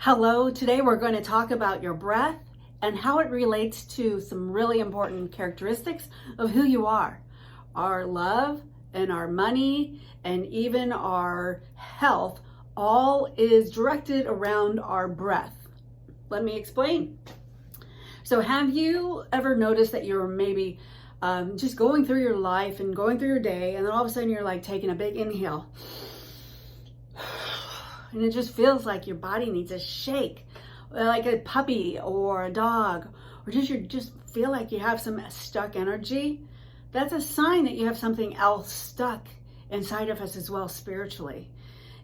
Hello, today we're going to talk about your breath and how it relates to some really important characteristics of who you are. Our love and our money and even our health all is directed around our breath. Let me explain. So have you ever noticed that you're maybe just going through your life and going through your day, and then all of a sudden you're like taking a big inhale, and it just feels like your body needs a shake, like a puppy or a dog, or you just feel like you have some stuck energy? That's a sign that you have something else stuck inside of us as well spiritually.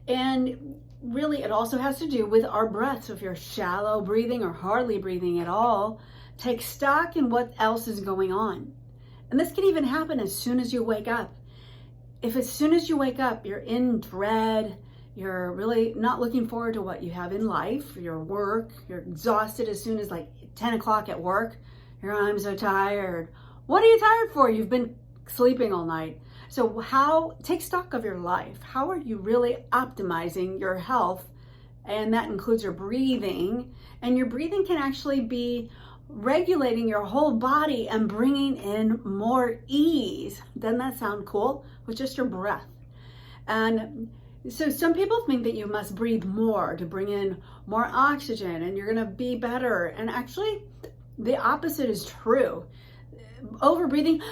And really, it also has to do with our breath. So if you're shallow breathing or hardly breathing at all, take stock in what else is going on. And this can even happen as soon as you wake up. If as soon as you wake up, you're in dread, you're really not looking forward to what you have in life, your work, you're exhausted as soon as like 10 o'clock at work, I'm so tired. What are you tired for? You've been sleeping all night. So take stock of your life. How are you really optimizing your health? And that includes your breathing. And your breathing can actually be regulating your whole body and bringing in more ease. Doesn't that sound cool? With just your breath. And so some people think that you must breathe more to bring in more oxygen and you're going to be better. And actually, the opposite is true. Overbreathing,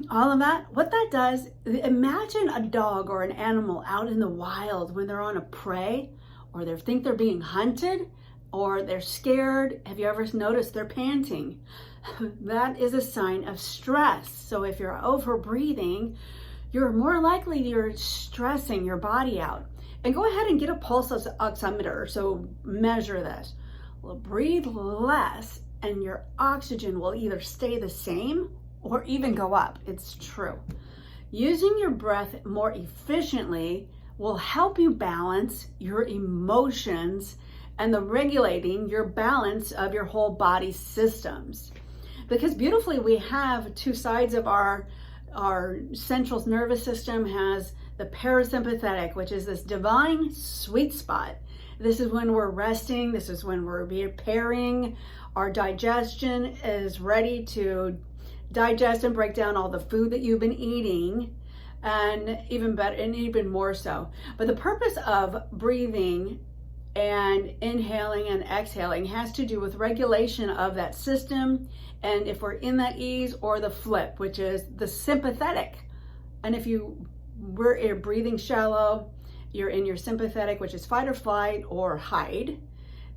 all of that, what that does, imagine a dog or an animal out in the wild when they're on a prey, or they think they're being hunted, or they're scared. Have you ever noticed they're panting? That is a sign of stress. So if you're over-breathing, you're more likely you're stressing your body out. And go ahead and get a pulse oximeter, so measure this. Well, breathe less and your oxygen will either stay the same or even go up. It's true. Using your breath more efficiently will help you balance your emotions and the regulating your balance of your whole body systems. Because beautifully, we have two sides of our central nervous system. Has the parasympathetic, which is this divine sweet spot. This is when we're resting. This is when we're repairing. Our digestion is ready to digest and break down all the food that you've been eating, and even better and even more so. But the purpose of breathing and inhaling and exhaling has to do with regulation of that system, and if we're in that ease, or the flip, which is the sympathetic. And if we're breathing shallow, you're in your sympathetic, which is fight or flight or hide.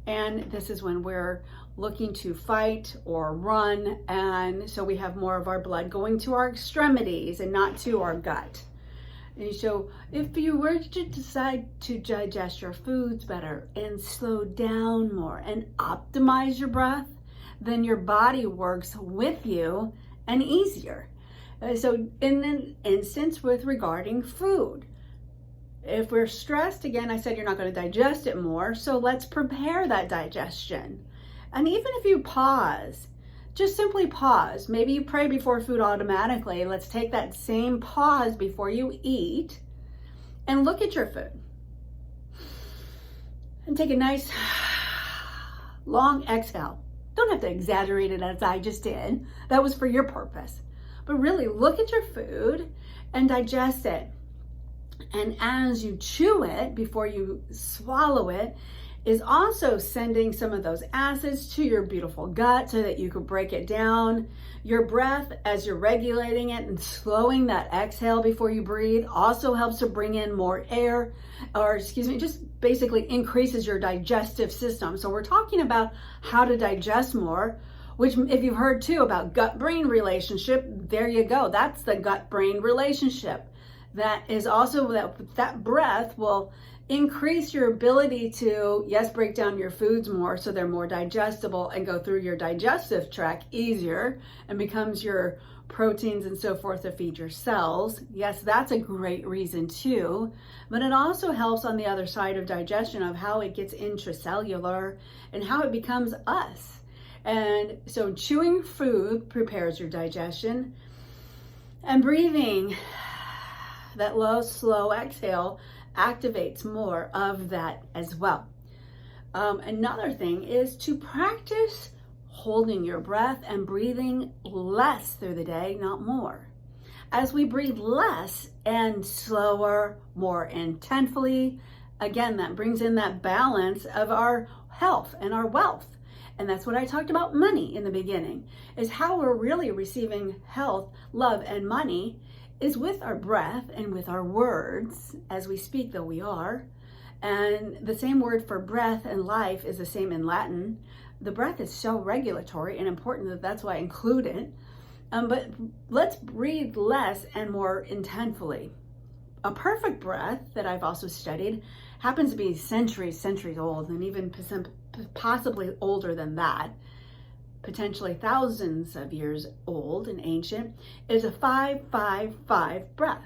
And this is when we're looking to fight or run. And so we have more of our blood going to our extremities and not to our gut. And so if you were to decide to digest your foods better and slow down more and optimize your breath, then your body works with you and easier. So in an instance with regarding food, if we're stressed, again, I said you're not going to digest it more. So let's prepare that digestion. And even if you pause, just simply pause. Maybe you pray before food automatically. Let's take that same pause before you eat and look at your food. And take a nice long exhale. Don't have to exaggerate it as I just did. That was for your purpose. But really look at your food and digest it. And as you chew it before you swallow it, is also sending some of those acids to your beautiful gut so that you can break it down. Your breath, as you're regulating it and slowing that exhale before you breathe, also helps to bring in more air, just basically increases your digestive system. So we're talking about how to digest more, which if you've heard too about gut-brain relationship, there you go. That's the gut-brain relationship. That is also that breath will increase your ability to, yes, break down your foods more so they're more digestible and go through your digestive tract easier and becomes your proteins and so forth to feed your cells. Yes, that's a great reason too. But it also helps on the other side of digestion of how it gets intracellular and how it becomes us. And so chewing food prepares your digestion, and breathing that low, slow exhale activates more of that as well. Another thing is to practice holding your breath and breathing less through the day, not more. As we breathe less and slower, more intentfully, again, that brings in that balance of our health and our wealth. And that's what I talked about money in the beginning, is how we're really receiving health, love, and money is with our breath and with our words as we speak, though we are. And the same word for breath and life is the same in Latin. The breath is so regulatory and important that that's why I include it. But let's breathe less and more intentfully. A perfect breath that I've also studied happens to be centuries old, and even possibly older than that, potentially thousands of years old and ancient, is a 5-5-5 breath.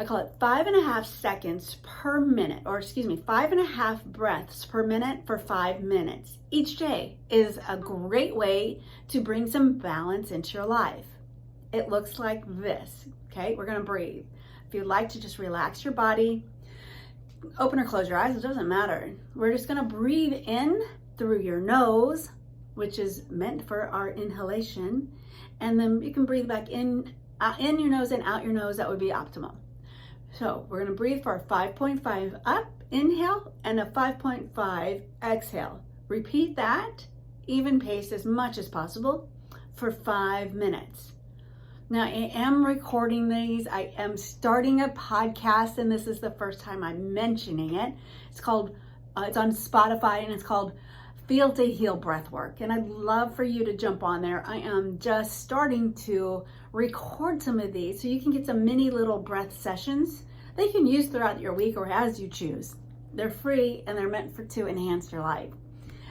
I call it 5.5 seconds per minute, or 5.5 breaths per minute for 5 minutes. Each day is a great way to bring some balance into your life. It looks like this, okay? We're gonna breathe. If you'd like to just relax your body, open or close your eyes, it doesn't matter. We're just gonna breathe in through your nose, which is meant for our inhalation, and then you can breathe back in your nose and out your nose. That would be optimal. So we're gonna breathe for a 5.5 up, inhale, and a 5.5 exhale. Repeat that, even pace as much as possible for 5 minutes. Now, I am recording these. I am starting a podcast, and this is the first time I'm mentioning it. It's called, it's on Spotify, and it's called Feel to Heal Breathwork. And I'd love for you to jump on there. I am just starting to record some of these so you can get some mini little breath sessions that you can use throughout your week or as you choose. They're free, and they're meant to enhance your life.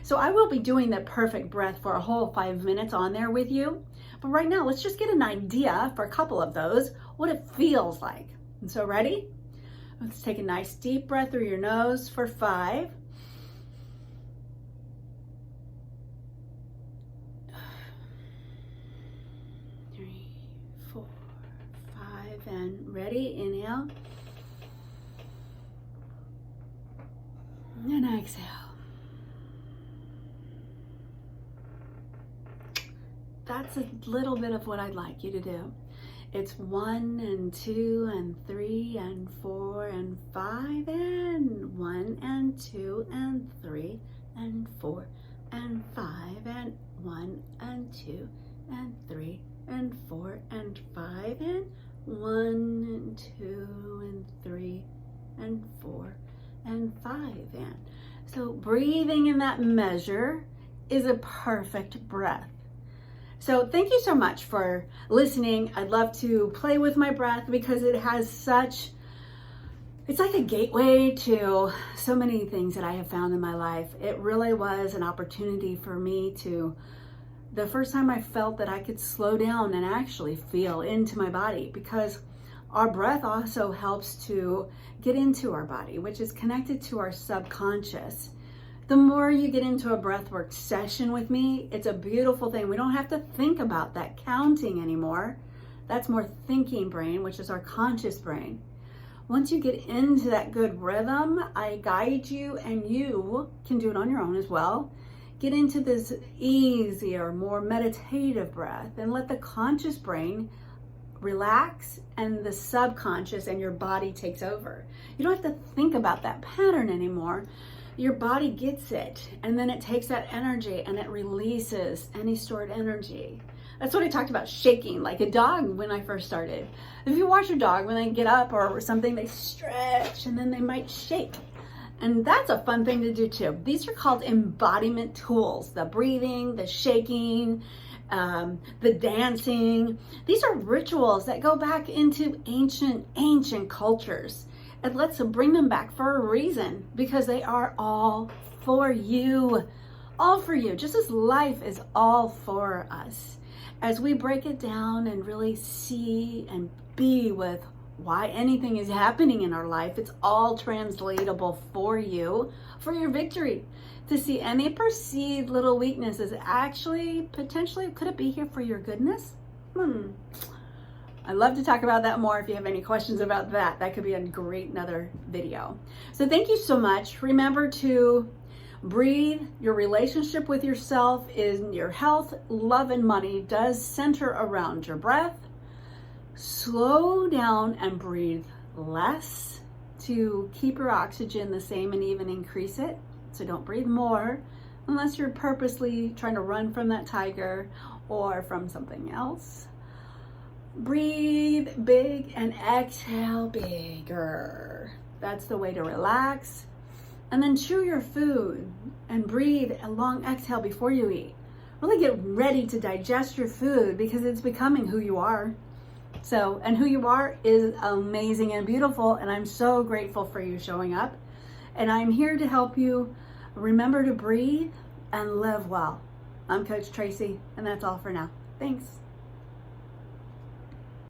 So I will be doing the perfect breath for a whole 5 minutes on there with you. But right now, let's just get an idea for a couple of those, what it feels like. And so ready? Let's take a nice deep breath through your nose for 5. 3, 4, 5, and ready, inhale. And exhale. That's a little bit of what I'd like you to do. It's 1 and 2 and 3 and 4 and 5 and 1 and 2 and 3 and 4 and 5 and 1 and 2 and 3 and 4 and 5 and 1 and 2 and 3 and 4 and 5 and. So breathing in that measure is a perfect breath. So thank you so much for listening. I'd love to play with my breath because it has such, it's like a gateway to so many things that I have found in my life. It really was an opportunity for me to, the first time I felt that I could slow down and actually feel into my body, because our breath also helps to get into our body, which is connected to our subconscious. The more you get into a breathwork session with me, it's a beautiful thing. We don't have to think about that counting anymore. That's more thinking brain, which is our conscious brain. Once you get into that good rhythm, I guide you, and you can do it on your own as well. Get into this easier, more meditative breath and let the conscious brain relax and the subconscious and your body takes over. You don't have to think about that pattern anymore. Your body gets it, and then it takes that energy and it releases any stored energy. That's what I talked about, shaking like a dog when I first started. If you watch your dog, when they get up or something, they stretch and then they might shake. And that's a fun thing to do too. These are called embodiment tools, the breathing, the shaking, the dancing. These are rituals that go back into ancient cultures. And let's bring them back for a reason, because they are all for you, just as life is all for us. As we break it down and really see and be with why anything is happening in our life, it's all translatable for you, for your victory. To see any perceived little weaknesses, actually, potentially, could it be here for your goodness? I'd love to talk about that more. If you have any questions about that, that could be a great another video. So thank you so much. Remember to breathe. Your relationship with yourself, in your health, love, and money does center around your breath. Slow down and breathe less to keep your oxygen the same and even increase it. So don't breathe more unless you're purposely trying to run from that tiger or from something else. Breathe big and exhale bigger. That's the way to relax. And then chew your food and breathe a long exhale before you eat. Really get ready to digest your food because it's becoming who you are. So, and who you are is amazing and beautiful, and I'm so grateful for you showing up. And I'm here to help you remember to breathe and live well. I'm Coach Tracy, and that's all for now. Thanks.